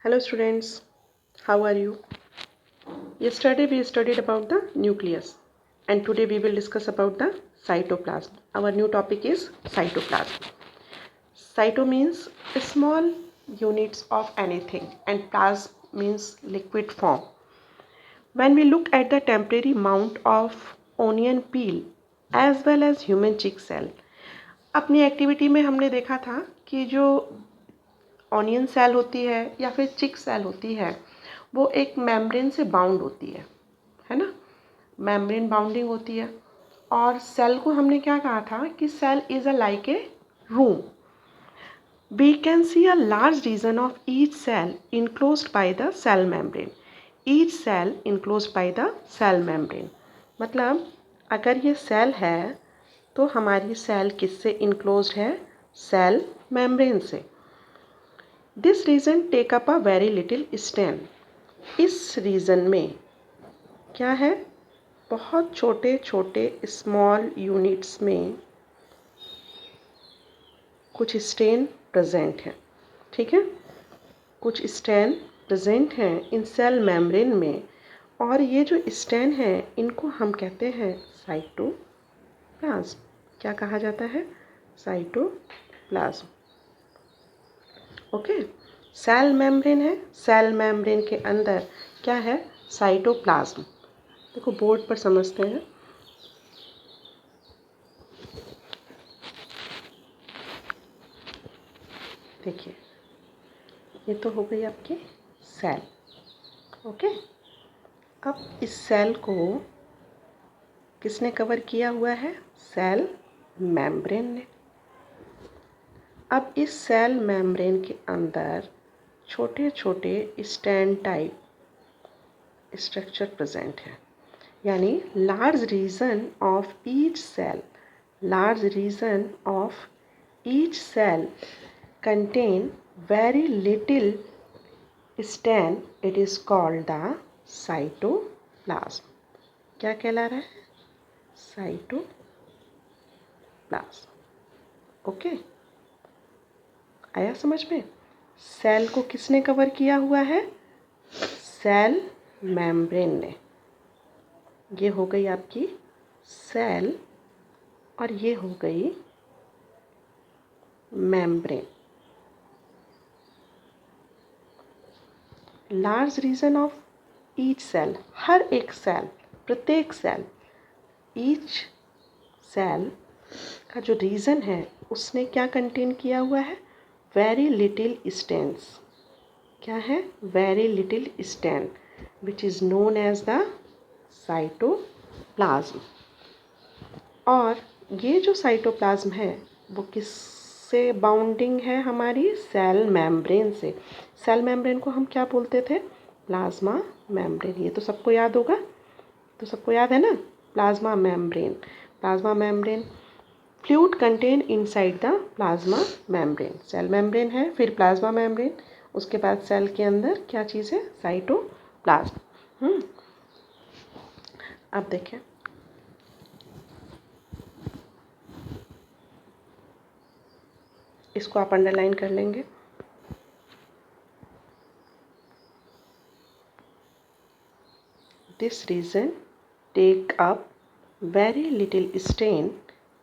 Hello students, how are you? Yesterday we studied about the nucleus and today we will discuss about the cytoplasm. Our new topic is cytoplasm. Cyto means small units of anything and plasm means liquid form. When we look at the temporary mount of onion peel as well as human chick cell, अपनी activity में हमने देखा था कि जो onion cell होती है या फिर चिक सेल होती है वो एक मेम्ब्रेन से बाउंड होती है ना। मेम्ब्रेन बाउंडिंग होती है और सेल को हमने क्या कहा था कि cell is a like a room. We can see a large region of each cell enclosed by the cell membrane. Each cell enclosed by the cell membrane. मतलब अगर ये सेल है तो हमारी सेल किससे इनक्लोज्ड है? सेल मेम्ब्रेन से. This region take up a very little stain. इस रीजन में क्या है? बहुत छोटे छोटे स्मॉल यूनिट्स में कुछ स्टेन प्रेजेंट हैं. ठीक है, कुछ स्टेन प्रेजेंट हैं इन सेल मेम्ब्रेन में और ये जो स्टेन हैं इनको हम कहते हैं साइटोप्लाज्म. क्या कहा जाता है? साइटोप्लाज्म. ओके, सेल मेम्ब्रेन है, सेल मेम्ब्रेन के अंदर क्या है? साइटोप्लाज्म. देखो बोर्ड पर समझते हैं. देखिए ये तो हो गई आपकी सेल. ओके, अब इस सेल को किसने कवर किया हुआ है? सेल मेम्ब्रेन ने. अब इस सेल मेम्ब्रेन के अंदर छोटे छोटे स्टैंड टाइप स्ट्रक्चर प्रेजेंट है. यानी large region of each cell, large region of each cell contain very little stain. It is called the cytoplasm. क्या कहला रहा है? साइटोप्लाज्म. ओके, आया समझ में? सेल को किसने कवर किया हुआ है? सेल मेम्ब्रेन ने. ये हो गई आपकी सेल और ये हो गई membrane. Large region of each cell, हर एक सेल, प्रत्येक सेल, ईच सेल का जो रीजन है उसने क्या कंटेन किया हुआ है? Very little stains. क्या है? Very little stain which is known as the cytoplasm. और ये जो साइटोप्लाज्म है वो किससे बाउंडिंग है? हमारी सेल मेम्ब्रेन से. सेल मेम्ब्रेन को हम क्या बोलते थे? Plasma membrane. ये तो सबको याद होगा, तो सबको याद है ना? Plasma membrane. Plasma membrane fluid contain inside the plasma membrane. Cell membrane है, फिर प्लाज्मा मेम्ब्रेन, उसके बाद सेल के अंदर क्या चीज़ है? साइटोप्लाज्म. अब देखें, इसको आप अंडरलाइन कर लेंगे. This region take up very little stain.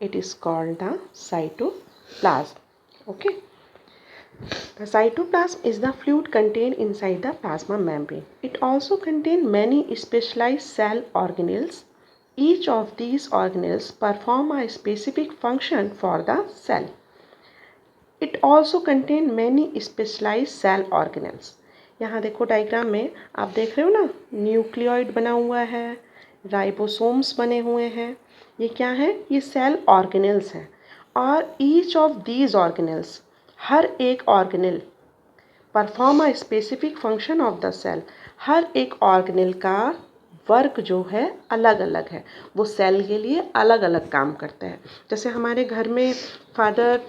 It is called the cytoplasm. Okay. The cytoplasm is the fluid contained inside the plasma membrane. It also contains many specialized cell organelles. Each of these organelles perform a specific function for the cell. It also contains many specialized cell organelles. यहाँ देखो diagram में आप देख रहे हो ना, nucleoid बना हुआ है, राइबोसोम्स बने हुए हैं. ये क्या है? ये सेल ऑर्गेनेल्स हैं. और ईच ऑफ दीज ऑर्गेनेल्स, हर एक organelle perform a specific function of the cell. हर एक ऑर्गेनेल का वर्क जो है अलग अलग है, वो सेल के लिए अलग अलग काम करते हैं. जैसे हमारे घर में फादर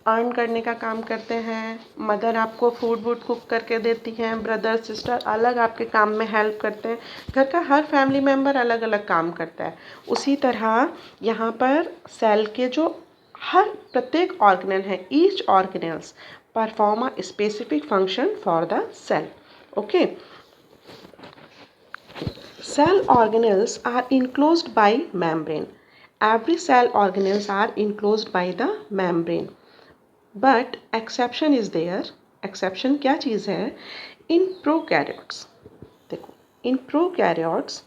अर्न करने का काम करते हैं, मदर आपको फूड वूड कुक करके देती हैं, ब्रदर सिस्टर अलग आपके काम में हेल्प करते हैं. घर का हर फैमिली मेम्बर अलग अलग काम करता है. उसी तरह यहाँ पर सेल के जो हर प्रत्येक ऑर्गेनल है, each organelles perform a specific function for the cell. Okay. Cell organelles are enclosed by membrane. Every cell organelles are enclosed by the membrane. But exception is there. Exception क्या चीज़ है? In prokaryotes. देखो, in prokaryotes,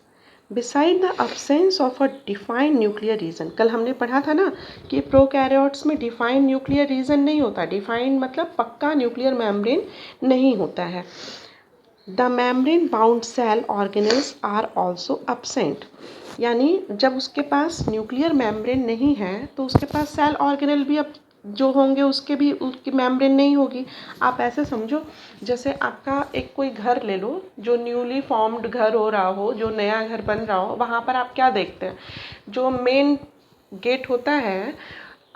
beside the absence of a defined nuclear region, कल हमने पढ़ा था ना कि prokaryotes में defined nuclear region नहीं होता. Defined मतलब पक्का nuclear membrane नहीं होता है. The membrane bound cell organelles are also absent. यानी जब उसके पास न्यूक्लियर मेम्ब्रेन नहीं है तो उसके पास सेल ऑर्गेनेल भी अब जो होंगे उसकी मेम्ब्रेन नहीं होगी. आप ऐसे समझो जैसे आपका एक कोई घर ले लो जो न्यूली फॉर्म्ड घर हो रहा हो, जो नया घर बन रहा हो, वहाँ पर आप क्या देखते हैं? जो मेन गेट होता है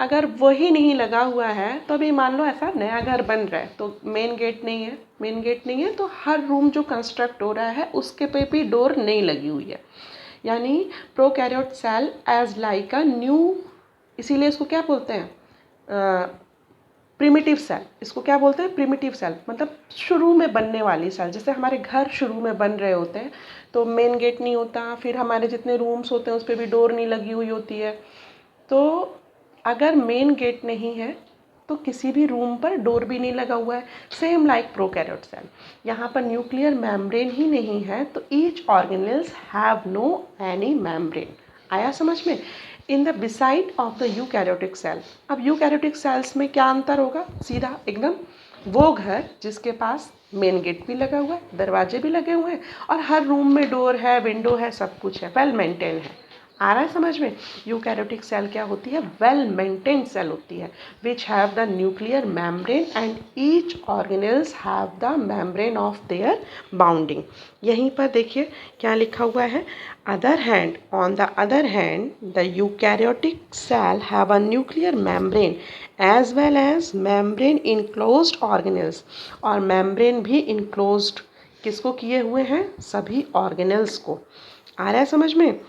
अगर वही नहीं लगा हुआ है तो अभी मान लो ऐसा नया घर बन रहा है तो मेन गेट नहीं है तो हर रूम जो कंस्ट्रक्ट हो रहा है उसके पे भी डोर नहीं लगी हुई है. यानी prokaryote cell as like a new, इसीलिए इसको क्या बोलते हैं? Primitive cell. इसको क्या बोलते हैं? Primitive cell. मतलब शुरू में बनने वाली सेल. जैसे हमारे घर शुरू में बन रहे होते हैं तो मेन गेट नहीं होता, फिर हमारे जितने रूम्स होते हैं उस पर भी डोर नहीं लगी हुई होती है. तो अगर मेन गेट नहीं है तो किसी भी रूम पर डोर भी नहीं लगा हुआ है. Same like prokaryote cell. यहाँ पर न्यूक्लियर मेम्ब्रेन ही नहीं है तो each organelles have no any membrane. आया समझ में? In the beside of the eukaryotic cell. अब यूकैरियोटिक सेल्स में क्या अंतर होगा? सीधा एकदम वो घर जिसके पास मेन गेट भी लगा हुआ है, दरवाजे भी लगे हुए हैं और हर रूम में डोर है, विंडो है, सब कुछ है, वेल मेंटेन है. आ रहा है समझ में? यूकैरियोटिक सेल क्या होती है? वेल मेंटेन्ड सेल होती है which have the nuclear membrane and each organelles have the membrane of their bounding. यहीं पर देखिए क्या लिखा हुआ है? on the other hand, the eukaryotic cell have a nuclear membrane as well as membrane enclosed organelles. और membrane भी enclosed किसको किए हुए हैं? सभी organelles को. आ रहा है समझ में?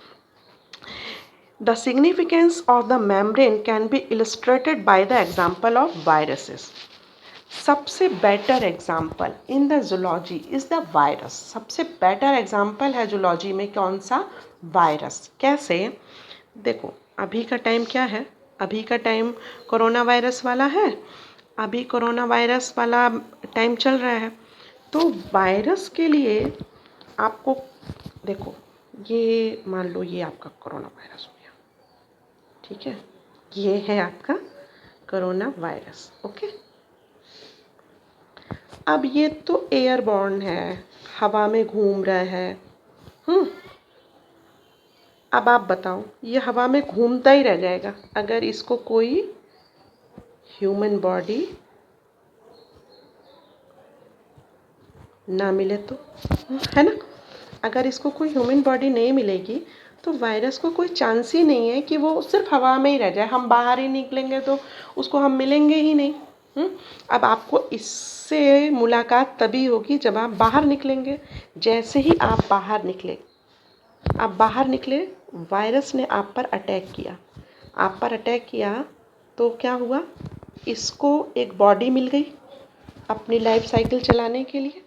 The significance of the membrane can be illustrated by the example of viruses. सबसे better example in the zoology is the virus. सबसे बेटर एग्जाम्पल है जूलॉजी में कौन सा? वायरस. कैसे? देखो अभी का टाइम क्या है? अभी का टाइम कोरोना वायरस वाला है. अभी कोरोना वायरस वाला टाइम चल रहा है. तो वायरस के लिए आपको देखो, ये मान लो ये आपका कोरोना वायरस हो गया, ठीक है? ये है आपका कोरोना वायरस. ओके. अब ये तो एयरबॉर्न है, हवा में घूम रहा है. अब आप बताओ ये हवा में घूमता ही रह जाएगा अगर इसको कोई ह्यूमन बॉडी ना मिले तो, है ना? अगर इसको कोई ह्यूमन बॉडी नहीं मिलेगी तो वायरस को कोई चांस ही नहीं है कि वो सिर्फ हवा में ही रह जाए. हम बाहर ही निकलेंगे तो उसको हम मिलेंगे ही नहीं. अब आपको इससे मुलाकात तभी होगी जब आप बाहर निकलेंगे. जैसे ही आप बाहर निकले वायरस ने आप पर अटैक किया तो क्या हुआ? इसको एक बॉडी मिल गई अपनी लाइफ साइकिल चलाने के लिए.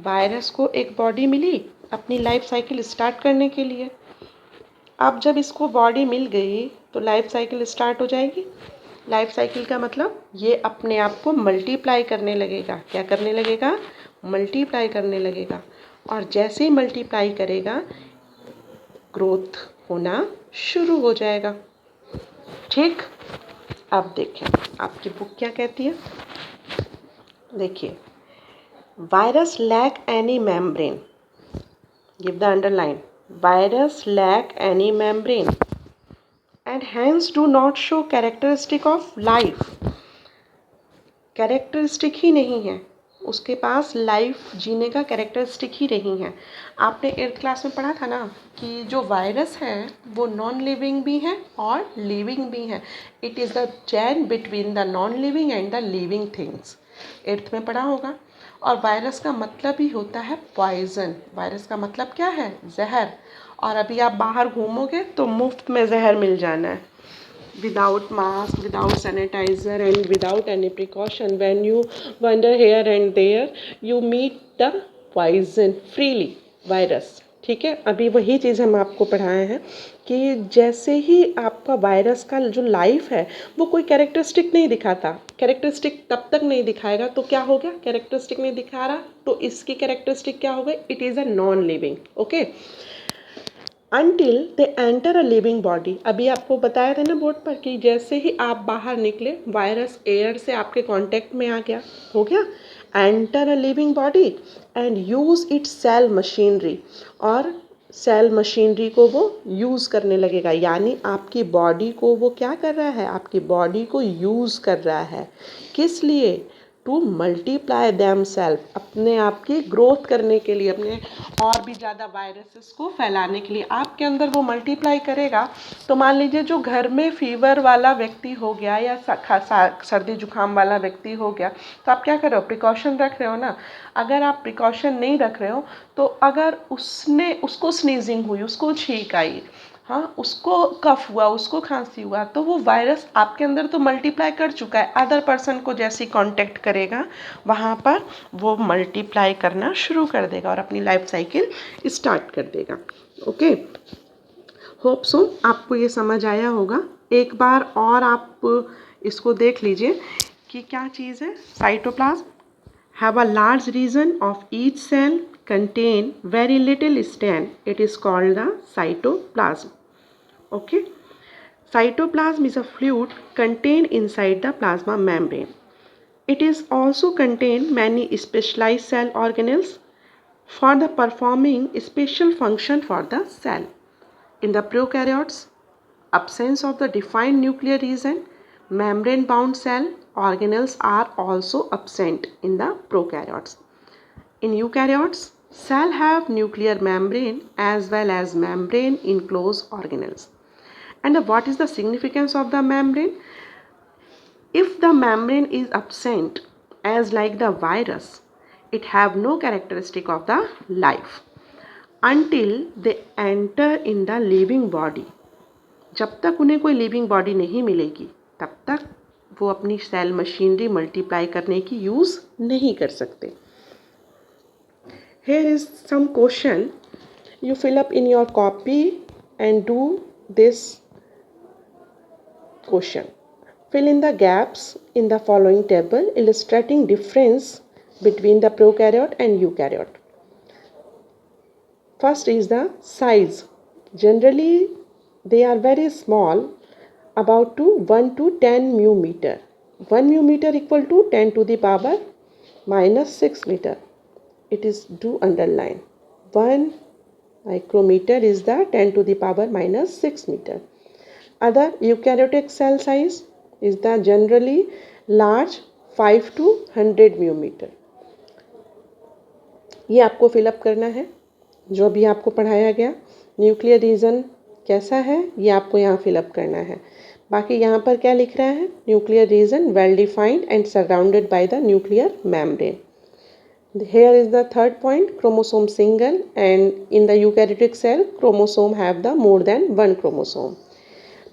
वायरस को एक बॉडी मिली अपनी लाइफ साइकिल स्टार्ट करने के लिए. अब जब इसको बॉडी मिल गई तो लाइफ साइकिल स्टार्ट हो जाएगी. लाइफ साइकिल का मतलब ये अपने आप को मल्टीप्लाई करने लगेगा. क्या करने लगेगा? मल्टीप्लाई करने लगेगा. और जैसे ही मल्टीप्लाई करेगा ग्रोथ होना शुरू हो जाएगा. ठीक. अब देखें आपकी बुक क्या कहती है. देखिए, virus lack any membrane. Give the underline. Virus lack any membrane and hence do not show characteristic of life. Characteristic ही नहीं है, उसके पास लाइफ जीने का कैरेक्टरिस्टिक ही नहीं है. आपने 8th क्लास में पढ़ा था ना कि जो वायरस है वो नॉन लिविंग भी है और लिविंग भी है. It is the chain between the non living and the living things. 8th में पढ़ा होगा. और वायरस का मतलब ही होता है पॉइजन. वायरस का मतलब क्या है? जहर. और अभी आप बाहर घूमोगे तो मुफ्त में जहर मिल जाना है. without mask, without sanitizer, and without any precaution. When you wander here and there, you meet the poison freely, virus. ठीक है, अभी वही चीज़ हम आपको पढ़ाए हैं कि जैसे ही आपका वायरस का जो लाइफ है वो कोई कैरेक्टरिस्टिक नहीं दिखाता, कैरेक्टरिस्टिक तब तक नहीं दिखाएगा तो क्या हो गया, कैरेक्टरिस्टिक नहीं दिखा रहा तो इसकी कैरेक्टरिस्टिक क्या हो गई, it is a non living. Okay, until they enter a living body. अभी आपको बताया था ना बोर्ड पर कि जैसे ही आप बाहर निकले वायरस एयर से आपके कांटेक्ट में आ गया, हो गया, enter a living body and use its cell machinery, और सेल मशीनरी को वो यूज़ करने लगेगा. यानी आपकी बॉडी को वो क्या कर रहा है, आपकी बॉडी को यूज़ कर रहा है. किस लिए, टू मल्टीप्लाई दैम सेल्फ, अपने आप की ग्रोथ करने के लिए, अपने और भी ज़्यादा वायरसेस को फैलाने के लिए आपके अंदर वो मल्टीप्लाई करेगा. तो मान लीजिए जो घर में फीवर वाला व्यक्ति हो गया या सर्दी जुकाम वाला व्यक्ति हो गया, तो आप क्या कर रहे हो, प्रिकॉशन रख रहे हो ना. अगर आप प्रिकॉशन नहीं रख रहे हो तो अगर उसको स्नीजिंग हुई, उसको छींक आई, हाँ, उसको कफ हुआ, उसको खांसी हुआ, तो वो वायरस आपके अंदर तो मल्टीप्लाई कर चुका है. अदर पर्सन को जैसे कांटेक्ट करेगा वहाँ पर वो मल्टीप्लाई करना शुरू कर देगा और अपनी लाइफ साइकिल स्टार्ट कर देगा. ओके, होप सो आपको ये समझ आया होगा. एक बार और आप इसको देख लीजिए कि क्या चीज़ है. Cytoplasm have a large region of each cell contain very little stain. It is called the cytoplasm. Okay, cytoplasm is a fluid contained inside the plasma membrane. It is also contain many specialized cell organelles for the performing special function for the cell. In the prokaryotes, absence of the defined nuclear region, membrane bound cell organelles are also absent in the prokaryotes. In eukaryotes, cell have nuclear membrane as well as membrane enclosed organelles. And what is the significance of the membrane? If the membrane is absent, as like the virus, it have no characteristic of the life until they enter in the living body. जब तक उन्हें कोई living body नहीं मिलेगी तब तक वो अपनी सेल मशीनरी मल्टीप्लाई करने की यूज़ नहीं कर सकते. Here is some question. You fill up in your copy and do this question. Fill in the gaps in the following table illustrating difference between the prokaryote and eukaryote. First is the size. Generally they are very small, about to 1 to 10 mu meter. 1 mu meter equal to 10 to the power minus 6 meter. It is do underline. 1 micrometer is the 10 to the power minus 6 meter. Other eukaryotic cell size is the generally large 5 to 100 mu meter. ये आपको fill up करना है जो अभी आपको पढ़ाया गया. Nuclear region कैसा है ये आपको यहाँ फिलअप करना है. बाकी यहाँ पर क्या लिख रहा है, nuclear region well defined and surrounded by the nuclear membrane. Here is the third point, chromosome single, and in the eukaryotic cell chromosome have the more than one chromosome.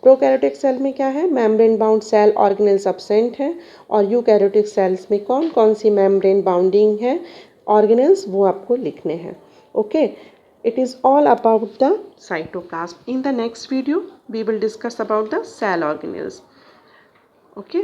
Prokaryotic cell में क्या है, membrane bound cell organelles absent है, और eukaryotic cells में कौन कौन सी membrane binding है ऑर्गेनेल्स वो आपको लिखने हैं. Okay, it is all about the cytoplasm. In the next video we will discuss about the cell organelles. Okay.